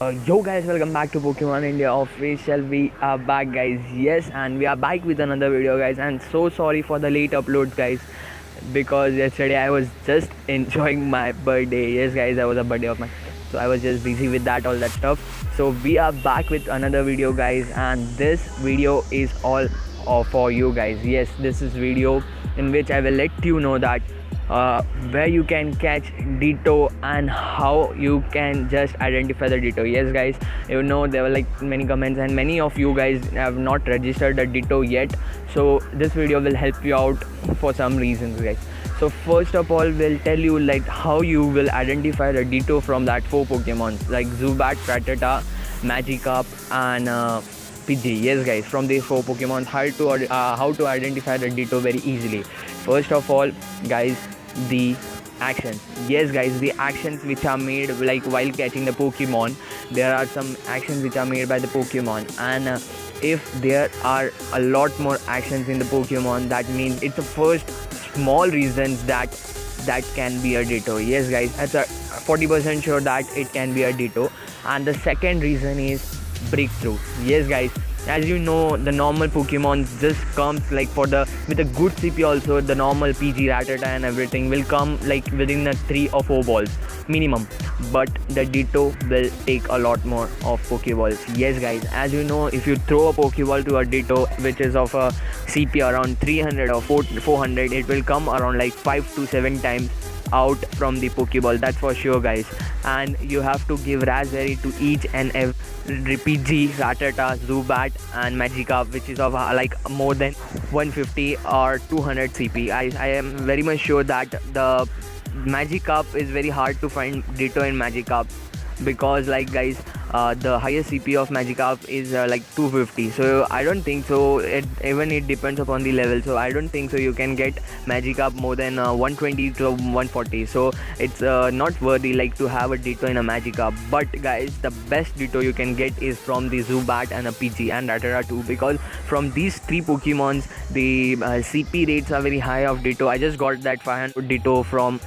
Yo guys, welcome back to Pokemon India official. We are back, guys. Yes, and we are back with another video, guys. And so sorry for the late upload, guys, because yesterday I was just enjoying my birthday. Yes, guys, that was a birthday of mine, so I was just busy with that, all that stuff. So we are back with another video, guys, and this video is all for you guys. Yes, this is video in which I will let you know that where you can catch Ditto and how you can just identify the Ditto. Yes, guys, you know there were like many comments and many of you guys have not registered the Ditto yet, so this video will help you out for some reasons, guys. So first of all, we'll tell you like how you will identify the Ditto from that 4 Pokemons like Zubat, Rattata, Magikarp and Pidgey. Yes, guys, from these 4 Pokemons, how to identify the Ditto very easily. First of all, guys, the actions. Yes, guys, the actions which are made like while catching the Pokemon. There are some actions which are made by the Pokemon, and if there are a lot more actions in the Pokemon, that means it's the first small reasons that can be a Ditto. Yes, guys, that's a 40% sure that it can be a Ditto. And the second reason is breakthrough. Yes, guys, as you know, the normal Pokemon just comes like with a good CP. Also the normal PG, Rattata and everything will come like within the 3 or 4 balls minimum, but the Ditto will take a lot more of Pokeballs. Yes, guys, as you know, if you throw a Pokeball to a Ditto which is of a CP around 300 or 400, it will come around like 5 to 7 times out from the Pokeball, that's for sure, guys. And you have to give Raspberry to each and every PG, Rattata, Zubat and Magikarp, which is of like more than 150 or 200 CP. I am very much sure that the Magikarp is very hard to find Ditto in Magikarp, because like, guys, the highest CP of Magikarp is like 250, so I don't think so. It depends upon the level, so I don't think so you can get Magikarp more than 120 to 140, so it's not worthy like to have a Ditto in a Magikarp. But guys, the best Ditto you can get is from the Zubat and a PG and Rattata too, because from these 3 Pokemons the CP rates are very high of Ditto. I just got that 500 Ditto from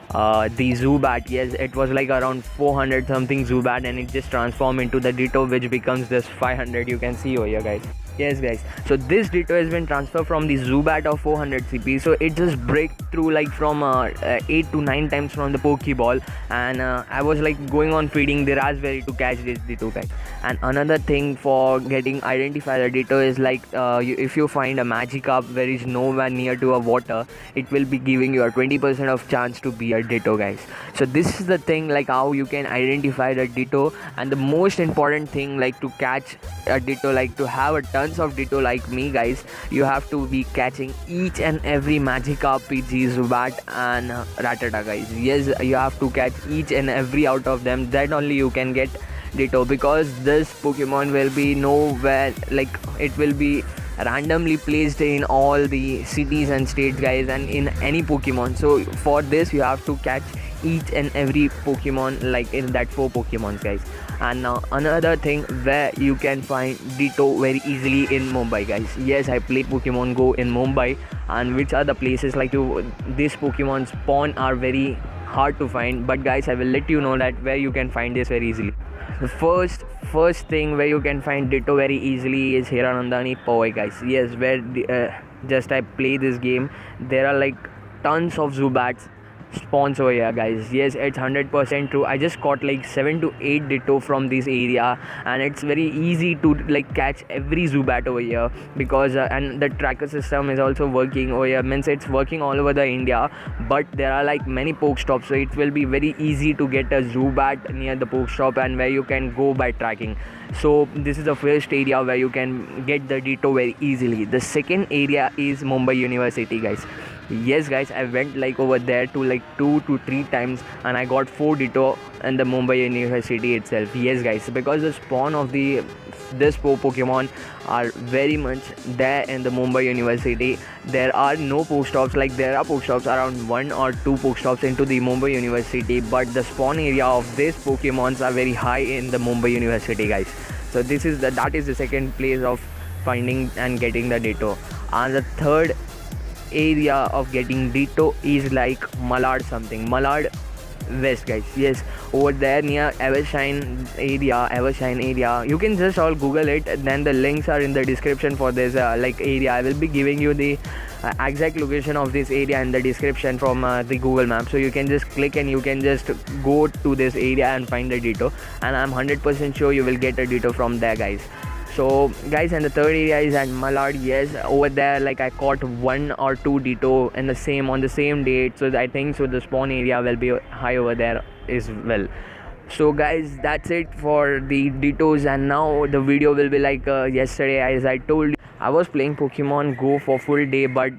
the Zubat. Yes, it was like around 400 something Zubat, and it just transformed into the Ditto, which becomes this 500. You can see over here, guys. Yes, guys, so this Ditto has been transferred from the Zubat of 400 CP, so it just break through like from 8 to 9 times from the Pokeball, and I was like going on feeding the Raspberry to catch this Ditto, guys. And another thing for getting identify the Ditto is like if you find a Magikarp where is nowhere near to a water, it will be giving you a 20% of chance to be a Ditto, guys. So this is the thing like how you can identify the Ditto. And the most important thing like to catch a Ditto, like to have a tons of Ditto like me, guys, you have to be catching each and every Magikarp, PG, Zubat and Rattata, guys. Yes, you have to catch each and every out of them, then only you can get Ditto, because this Pokemon will be nowhere, like it will be randomly placed in all the cities and states, guys, and in any Pokemon. So for this you have to catch each and every Pokemon like in that 4 Pokemons, guys. And now another thing where you can find Ditto very easily in Mumbai, guys. Yes, I play Pokemon Go in Mumbai, and which are the places like this Pokemon spawn are very hard to find, but guys, I will let you know that where you can find this very easily. The first thing where you can find Ditto very easily is Hiranandani Powai, guys. Yes, where just I play this game, there are like tons of Zubats spawns over here, guys. Yes, it's 100% true. I just caught like 7 to 8 Ditto from this area, and it's very easy to like catch every Zubat over here, because and the tracker system is also working over here, means it's working all over the India, but there are like many Pokestops, so it will be very easy to get a Zubat near the Pokestop and where you can go by tracking. So this is the first area where you can get the Ditto very easily. The second area is Mumbai University, guys. Yes, guys, I went like over there to like 2 to 3 times, and I got 4 Ditto in the Mumbai University itself. Yes, guys, because the spawn of this 4 Pokemon are very much there in the Mumbai University. There are no Pokestops, like there are Pokestops around 1 or 2 Pokestops into the Mumbai University, but the spawn area of these Pokemons are very high in the Mumbai University, guys. So that is the second place of finding and getting the Ditto. And the third area of getting Ditto is like Malad something. Malad west, guys. Yes, over there near Evershine area. You can just all Google it. Then the links are in the description for this like area. I will be giving you the exact location of this area in the description from the Google map, so you can just click and you can just go to this area and find the detour. And I'm 100% sure you will get a detour from there, guys. So guys, and the third area is at Malad. Yes, over there like I caught 1 or 2 detour in the same on the same date, so I think so the spawn area will be high over there as well. So guys, that's it for the detours, and now the video will be like yesterday. As I told you, I was playing Pokemon Go for full day, but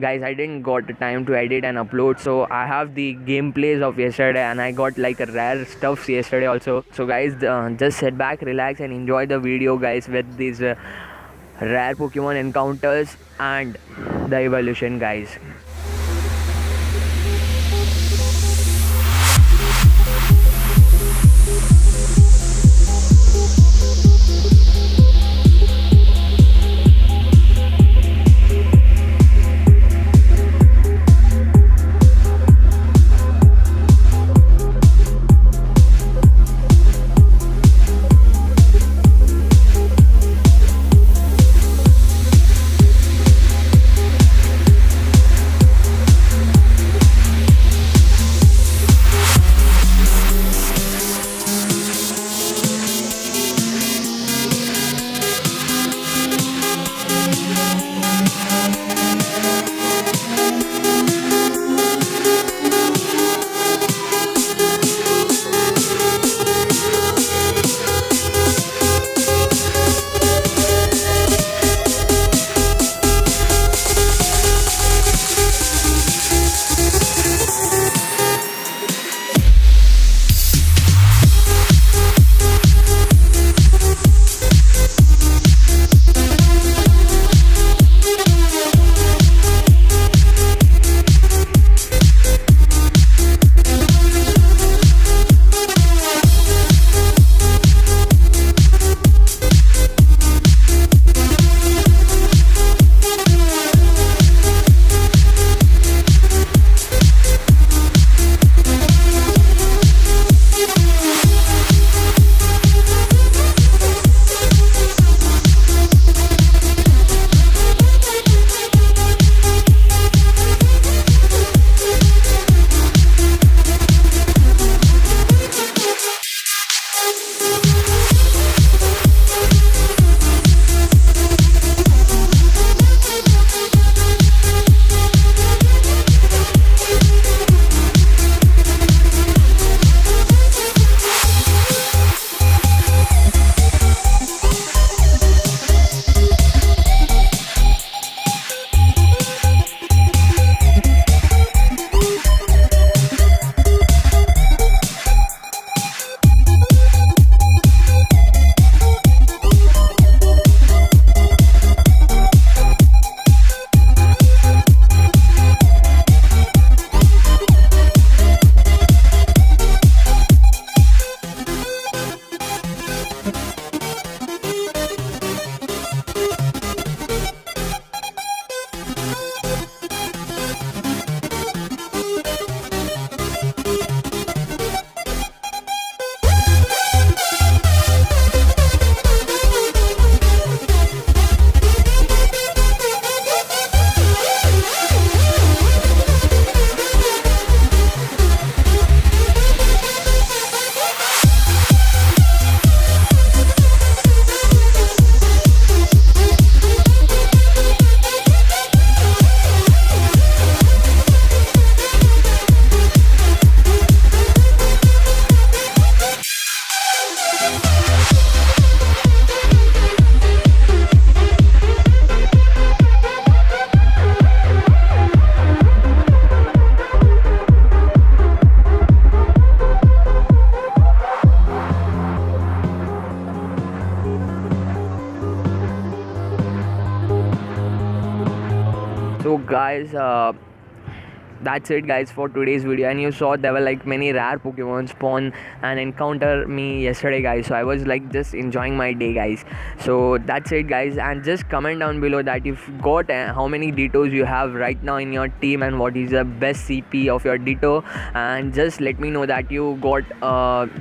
guys, I didn't got the time to edit and upload, so I have the gameplays of yesterday, and I got like a rare stuffs yesterday also. So guys, just sit back, relax and enjoy the video, guys, with these rare Pokemon encounters and the evolution, guys. So guys, that's it guys for today's video. And you saw there were like many rare Pokemon spawn and encounter me yesterday guys, so I was like just enjoying my day guys. So that's it guys, and just comment down below that you've got how many Dittos you have right now in your team and what is the best CP of your Ditto, and just let me know that you got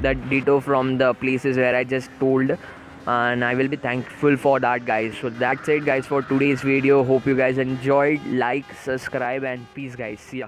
that Ditto from the places where I just told, and I will be thankful for that guys. So that's it guys for today's video. Hope you guys enjoyed. Like, subscribe, and peace guys. See ya.